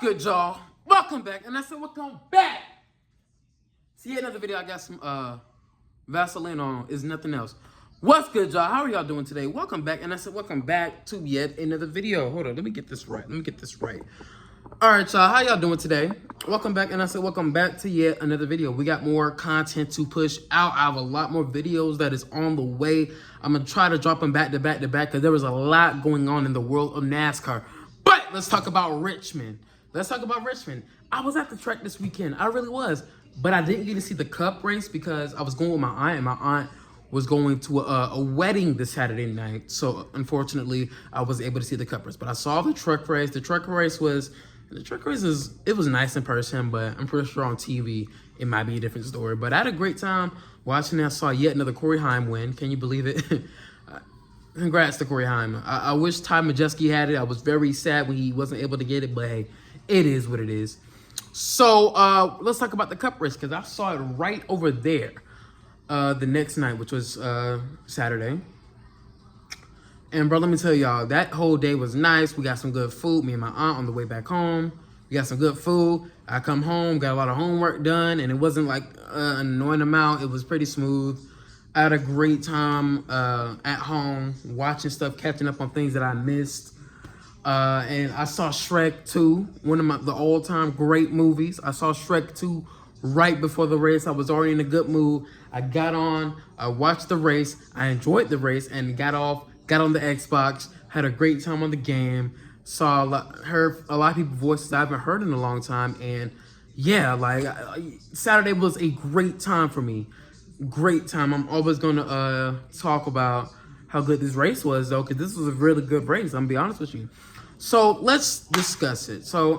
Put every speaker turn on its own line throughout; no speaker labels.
What's good, y'all? Welcome back. And I said, welcome back. See, another video. I got some Vaseline on. Is nothing else. What's good, y'all? How are y'all doing today? Welcome back. And I said, welcome back to yet another video. Hold on. Let me get this right. All right, y'all. How y'all doing today? Welcome back. And I said, welcome back to yet another video. We got more content to push out. I have a lot more videos that is on the way. I'm going to try to drop them back to back because there was a lot going on in the world of NASCAR. But let's talk about Richmond. I was at the track this weekend. I really was. But I didn't get to see the cup race because I was going with my aunt, and my aunt was going to a wedding this Saturday night. So unfortunately, I was able to see the cup race. But I saw the truck race. The truck race was nice in person, but I'm pretty sure on TV it might be a different story. But I had a great time watching it. I saw yet another Corey Heim win. Can you believe it? Congrats to Corey Heim. I wish Ty Majeski had it. I was very sad when he wasn't able to get it, but hey, it is what it is. So let's talk about the cup race because I saw it right over there the next night, which was Saturday. And bro, let me tell y'all, that whole day was nice. We got some good food. Me and my aunt on the way back home. We got some good food. I come home, got a lot of homework done, and it wasn't like an annoying amount. It was pretty smooth. I had a great time at home, watching stuff, catching up on things that I missed. And I saw Shrek 2, one of the all-time great movies. I saw Shrek 2 right before the race. I was already in a good mood. I got on, I watched the race, I enjoyed the race, and got on the Xbox, had a great time on the game, heard a lot of people's voices I haven't heard in a long time, and yeah, like Saturday was a great time for me. Great time. I'm always gonna talk about how good this race was though, because this was a really good race. I'm gonna be honest with you. So let's discuss it. So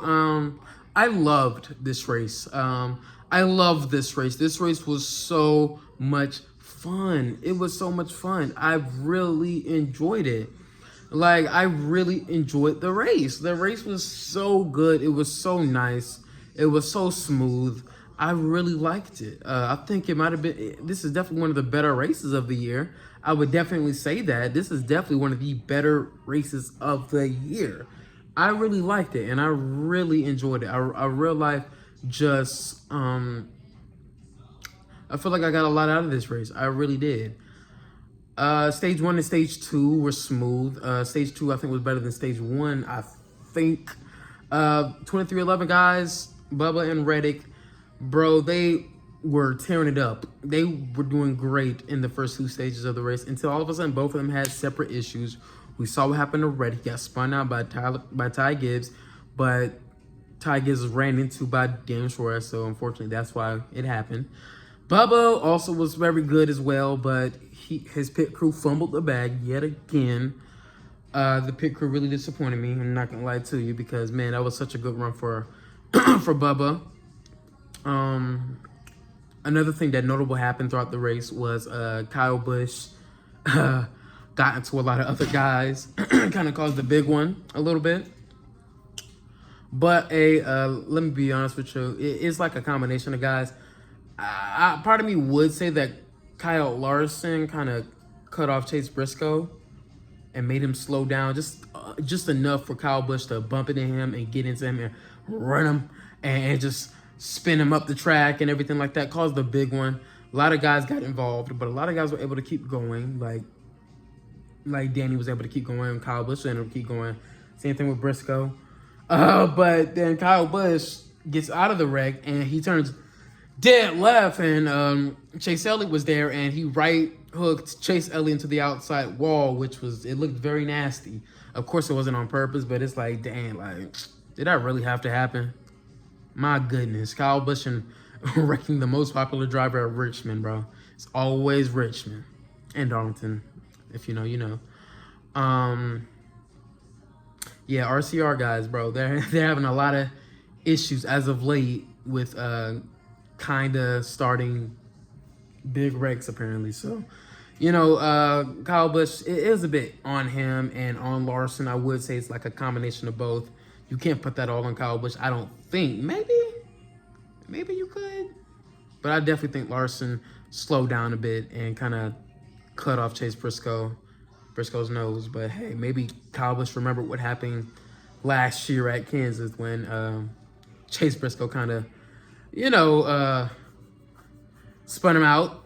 I loved this race. I love this race. This race was so much fun. It was so much fun. I really enjoyed it. Like, I really enjoyed the race. The race was so good. It was so nice. It was so smooth. I really liked it. I think it might have been, this is definitely one of the better races of the year. I would definitely say that. This is definitely one of the better races of the year. I really liked it, and I really enjoyed it. I real life just, I feel like I got a lot out of this race. I really did. Stage 1 and Stage 2 were smooth. Stage 2, I think, was better than Stage 1, I think. 2311 guys, Bubba and Reddick, bro, they were tearing it up. They were doing great in the first 2 stages of the race until all of a sudden both of them had separate issues. We saw what happened to Reddick. He got spun out by Ty Gibbs, but Ty Gibbs was ran into by Daniel Suarez, so unfortunately that's why it happened. Bubba also was very good as well, but his pit crew fumbled the bag yet again. The pit crew really disappointed me. I'm not gonna lie to you because, man, that was such a good run for for Bubba. Another thing that notable happened throughout the race was Kyle Busch got into a lot of other guys, kind of caused a big one a little bit. But let me be honest with you, it's like a combination of guys. Part of me would say that Kyle Larson kind of cut off Chase Briscoe and made him slow down just enough for Kyle Busch to bump into him and get into him and run him and just spin him up the track and everything like that. Caused a big one. A lot of guys got involved, but a lot of guys were able to keep going. Like Danny was able to keep going. Kyle Busch ended up keep going. Same thing with Briscoe. But then Kyle Busch gets out of the wreck and he turns dead left, and Chase Elliott was there, and he right hooked Chase Elliott into the outside wall, it looked very nasty. Of course, it wasn't on purpose, but it's like, dang, like, did that really have to happen? My goodness, Kyle Busch wrecking the most popular driver at Richmond, bro. It's always Richmond and Darlington. If you know, you know. Yeah, RCR guys, bro, they're having a lot of issues as of late with kind of starting big wrecks apparently. So, you know, Kyle Busch, it is a bit on him and on Larson. I would say it's like a combination of both. You can't put that all on Kyle Busch, I don't think. Maybe you could, but I definitely think Larson slowed down a bit and kind of cut off Chase Briscoe's nose. But hey, maybe Kyle Busch remembered what happened last year at Kansas when Chase Briscoe kind of, you know, spun him out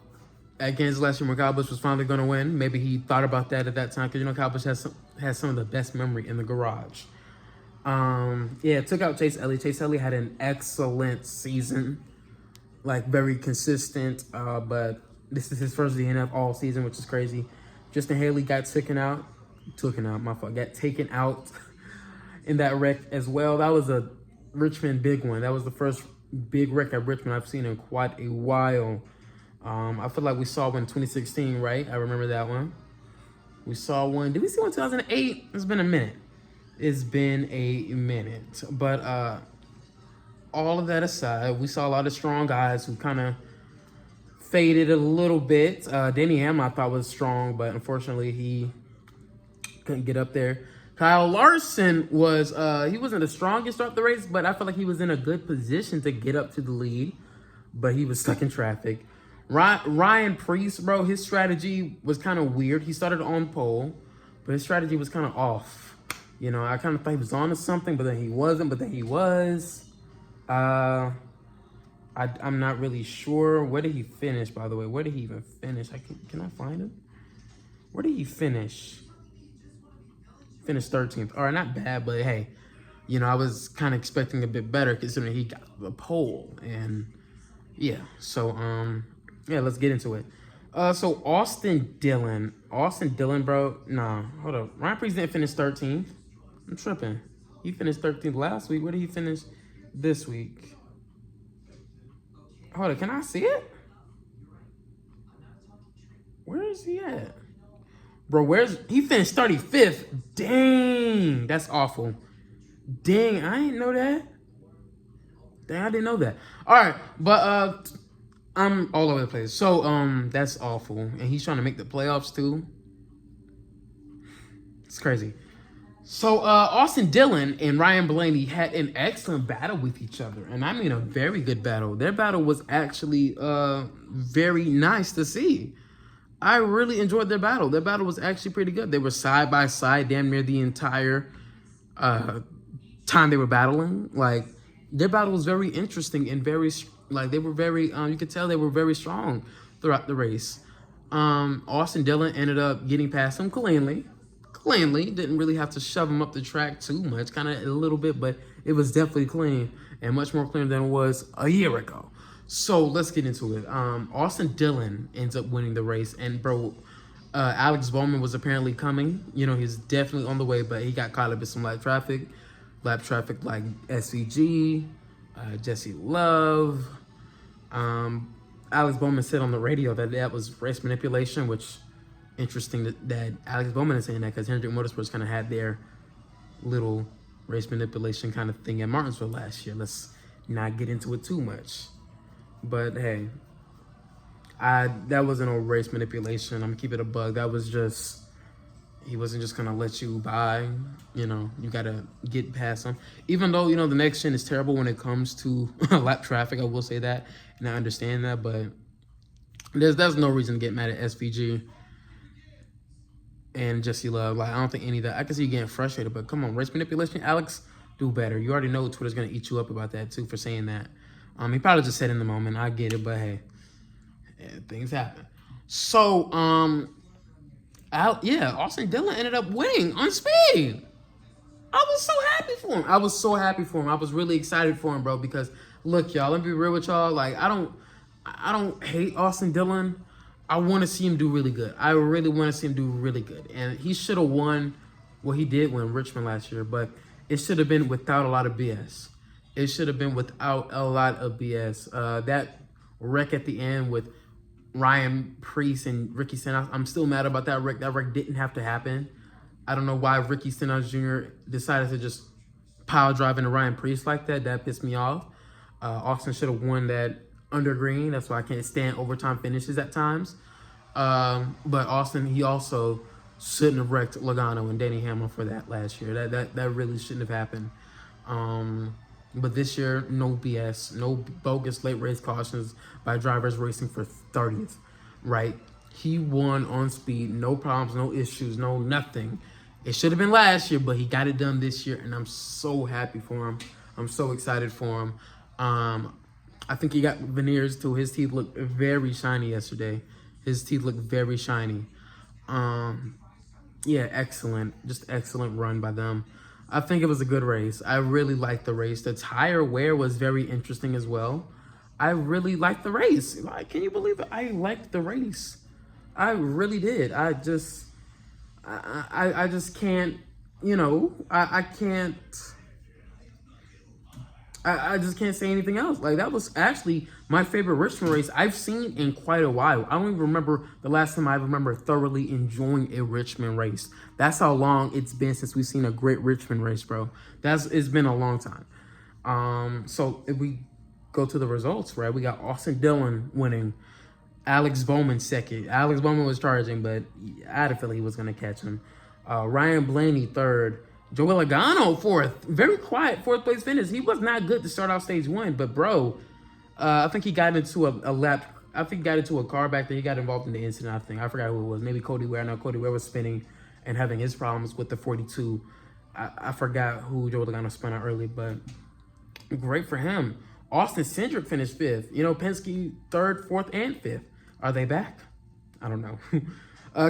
at Kansas last year when Kyle Busch was finally going to win. Maybe he thought about that at that time because, you know, Kyle Busch has some of the best memory in the garage. Yeah, took out Chase Elliott. Chase Elliott had an excellent season, like very consistent, but this is his first DNF all season, which is crazy. Justin Haley got taken out, got taken out in that wreck as well. That was a Richmond big one. That was the first big wreck at Richmond I've seen in quite a while. I feel like we saw one in 2016, right? I remember that one. We saw one. Did we see one in 2008? It's been a minute. But all of that aside, we saw a lot of strong guys who kind of faded a little bit. Denny Hamlin, I thought, was strong, but unfortunately he couldn't get up there. Kyle Larson was, he wasn't the strongest throughout the race, but I feel like he was in a good position to get up to the lead, but he was stuck in traffic. Ryan Preece, bro, his strategy was kind of weird. He started on pole, but his strategy was kind of off. You know, I kind of thought he was on to something, but then he wasn't, but then he was. I'm not really sure. Where did he finish, by the way? Where did he even finish? Can I find him? Where did he finish? Finished 13th. All right, not bad, but hey, you know, I was kind of expecting a bit better considering he got the pole. And yeah, so yeah, let's get into it. So Austin Dillon, bro. Nah, hold up. Ryan Preece didn't finish 13th. I'm tripping. He finished 13th last week. Where did he finish this week? Hold up, can I see it? Where is he at? Bro, he finished 35th? Dang, that's awful. Dang, I didn't know that. Dang, I didn't know that. All right, but I'm all over the place. So that's awful, and he's trying to make the playoffs too. It's crazy. So Austin Dillon and Ryan Blaney had an excellent battle with each other, and I mean a very good battle. Their battle was actually very nice to see. I really enjoyed their battle. Their battle was actually pretty good. They were side by side damn near the entire time they were battling. Like, their battle was very interesting and very, like, they were very, you could tell they were very strong throughout the race. Austin Dillon ended up getting past him cleanly. Didn't really have to shove him up the track too much, kind of a little bit, but it was definitely clean and much more clean than it was a year ago. So let's get into it. Austin Dillon ends up winning the race, and bro, Alex Bowman was apparently coming. You know, he's definitely on the way, but he got caught up in some lap traffic like SVG, Jesse Love. Alex Bowman said on the radio that was race manipulation, which interesting that Alex Bowman is saying that because Hendrick Motorsports kind of had their little race manipulation kind of thing at Martinsville last year. Let's not get into it too much. But hey, that wasn't a race manipulation. I'm gonna keep it a bug. That was just, he wasn't just gonna let you by. You know, you gotta get past him. Even though, you know, the next gen is terrible when it comes to lap traffic, I will say that, and I understand that. But there's no reason to get mad at SVG and Jesse Love. Like, I don't think any of that. I can see you getting frustrated, but come on, race manipulation, Alex, do better. You already know Twitter's gonna eat you up about that too for saying that. He probably just said in the moment, I get it, but hey, yeah, things happen. So, Austin Dillon ended up winning on speed. I was so happy for him. I was really excited for him, bro, because look, y'all, let me be real with y'all. Like, I don't hate Austin Dillon. I want to see him do really good. I really want to see him do really good. And he should have won. Well, he did win Richmond last year, but it should have been without a lot of BS. It should have been without a lot of BS. That wreck at the end with Ryan Preece and Ricky Stenhouse, I'm still mad about that wreck. That wreck didn't have to happen. I don't know why Ricky Stenhouse Jr. decided to just pile drive into Ryan Preece like that. That pissed me off. Austin should have won that under green. That's why I can't stand overtime finishes at times. But Austin, he also shouldn't have wrecked Logano and Denny Hamlin for that last year. That really shouldn't have happened. But this year, no BS, no bogus late race cautions by drivers racing for 30th, right? He won on speed, no problems, no issues, no nothing. It should have been last year, but he got it done this year, and I'm so happy for him. I'm so excited for him. I think he got veneers too. His teeth looked very shiny yesterday. His teeth looked very shiny. Yeah, excellent. Just excellent run by them. I think it was a good race. I really liked the race. The tire wear was very interesting as well. I really liked the race. Like, can you believe it? I liked the race. I really did. I just can't, I just can't say anything else. Like, that was actually my favorite Richmond race I've seen in quite a while. I don't even remember the last time I remember thoroughly enjoying a Richmond race. That's how long it's been since we've seen a great Richmond race, bro. It's been a long time. So if we go to the results, right, we got Austin Dillon winning, Alex Bowman second. Alex Bowman was charging, but I had a feeling he was going to catch him. Ryan Blaney third. Joey Logano fourth. Very quiet fourth place finish. He was not good to start off stage one, but bro, I think he got into a lap. I think he got into a car back there. He got involved in the incident, I think. I forgot who it was. Maybe Cody Ware. I know Cody Ware was spinning and having his problems with the 42. I forgot who Joey Logano spun out early, but great for him. Austin Cindric finished fifth. Penske third, fourth, and fifth. Are they back? I don't know.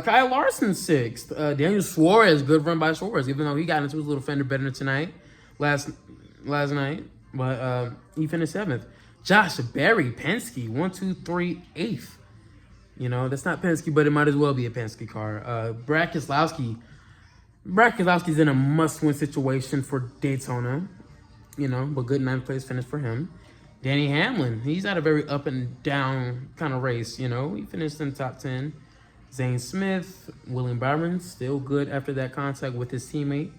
Kyle Larson sixth. Daniel Suarez, good run by Suarez, even though he got into his little fender bender tonight, last night. But he finished seventh. Josh Berry, Penske, 1, 2, 3, 8th. That's not Penske, but it might as well be a Penske car. Brad Keselowski's in a must-win situation for Daytona, but good ninth place finish for him. Danny Hamlin, he's had a very up and down kind of race, He finished in the top 10. Zane Smith, William Byron, still good after that contact with his teammate.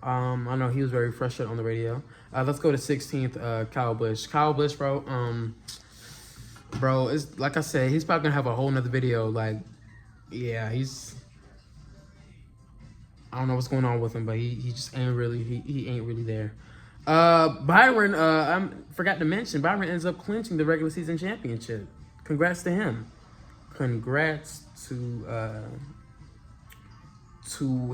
I know he was very frustrated on the radio. Let's go to 16th, Kyle Busch. Kyle Busch, bro, it's like I said, he's probably gonna have a whole nother video. Like, yeah, I don't know what's going on with him, but he just ain't really he ain't really there. Byron, I forgot to mention, Byron ends up clinching the regular season championship. Congrats to him. Congrats to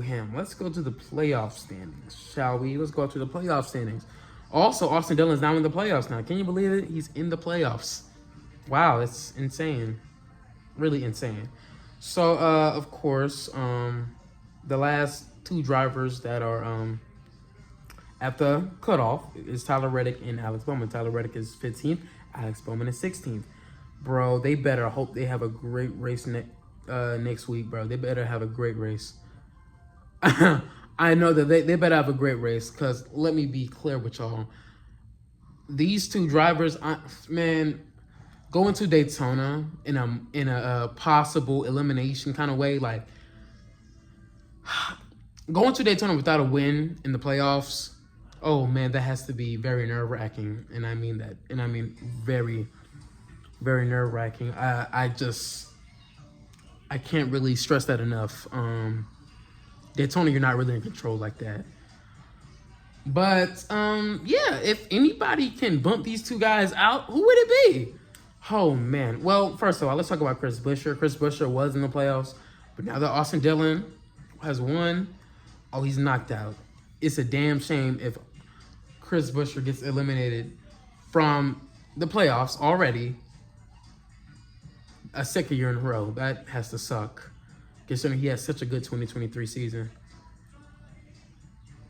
him. Let's go to the playoff standings, shall we? Let's go to the playoff standings. Also, Austin Dillon's now in the playoffs now. Can you believe it? He's in the playoffs. Wow, it's insane. Really insane. So, of course, the last two drivers that are at the cutoff is Tyler Reddick and Alex Bowman. Tyler Reddick is 15th. Alex Bowman is 16th. Bro, they better hope they have a great race next week, bro. They better have a great race. I know that they better have a great race, because let me be clear with y'all. These two drivers, going to Daytona in a possible elimination kind of way, like going to Daytona without a win in the playoffs, oh man, that has to be very nerve-wracking. And I mean that. And I mean very, very nerve-wracking. I can't really stress that enough. Daytona, you're not really in control like that. But yeah, if anybody can bump these two guys out, who would it be? Oh man. Well, first of all, let's talk about Chris Buescher. Chris Buescher was in the playoffs, but now that Austin Dillon has won, oh, he's knocked out. It's a damn shame if Chris Buescher gets eliminated from the playoffs already a second year in a row. That has to suck, considering he had such a good 2023 season.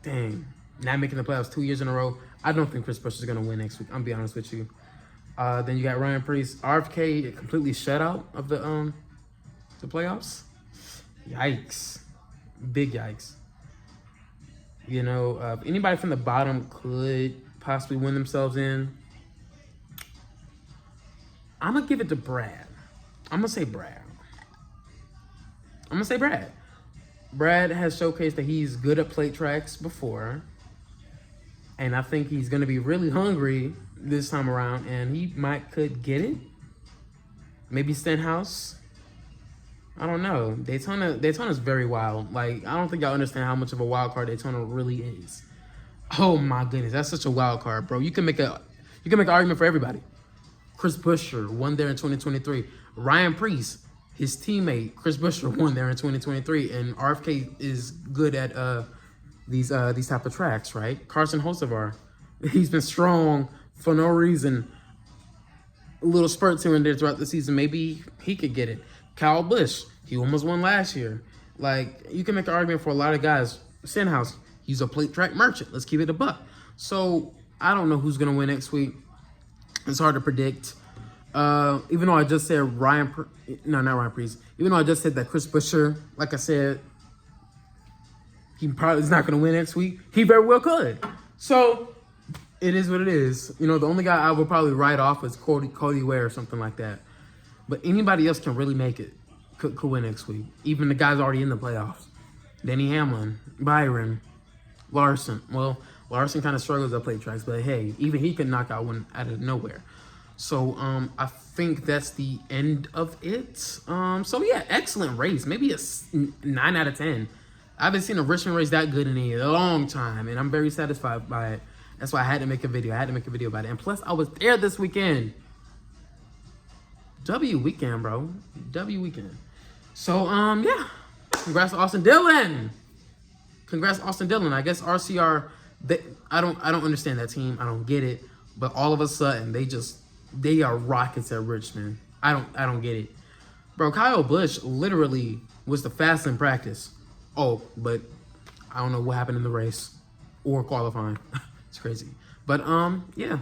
Dang. Not making the playoffs 2 years in a row. I don't think Chris Buescher's going to win next week. I'm be honest with you. Then you got Ryan Preece. RFK completely shut out of the playoffs. Yikes. Big yikes. If anybody from the bottom could possibly win themselves in, I'm going to give it to Brad. I'm going to say Brad. Brad has showcased that he's good at plate tracks before. And I think he's going to be really hungry this time around. And he could get it. Maybe Stenhouse. I don't know. Daytona's very wild. Like, I don't think y'all understand how much of a wild card Daytona really is. Oh my goodness, that's such a wild card, bro. You can make an argument for everybody. Chris Buescher won there in 2023. Ryan Preece, his teammate Chris Buescher won there in 2023, and RFK is good at these type of tracks, right? Carson Hocevar, he's been strong for no reason. A little spurts here and there throughout the season. Maybe he could get it. Kyle Busch, he almost won last year. Like, you can make an argument for a lot of guys. Stenhouse, he's a plate track merchant. Let's keep it a buck. So I don't know who's gonna win next week. It's hard to predict. Even though I just said not Ryan Preece. Even though I just said that Chris Buescher, like I said, he probably is not gonna win next week. He very well could. So it is what it is. You know, the only guy I would probably write off is Cody Ware or something like that. But anybody else can really make it. Could win next week. Even the guys already in the playoffs. Denny Hamlin, Byron, Larson. Well, Larson kind of struggles at plate tracks, but hey, even he can knock out one out of nowhere. So I think that's the end of it. So yeah, excellent race. Maybe a 9 out of 10. I haven't seen a Richmond race that good in a long time, and I'm very satisfied by it. That's why I had to make a video. I had to make a video about it. And plus, I was there this weekend. W weekend, bro. W weekend. So, yeah. Congrats to Austin Dillon. Congrats, Austin Dillon. I guess RCR, I don't understand that team. I don't get it. But all of a sudden, they are rockets at Richmond. I don't get it. Bro, Kyle Busch literally was the fastest in practice. Oh, but I don't know what happened in the race or qualifying. It's crazy. But yeah.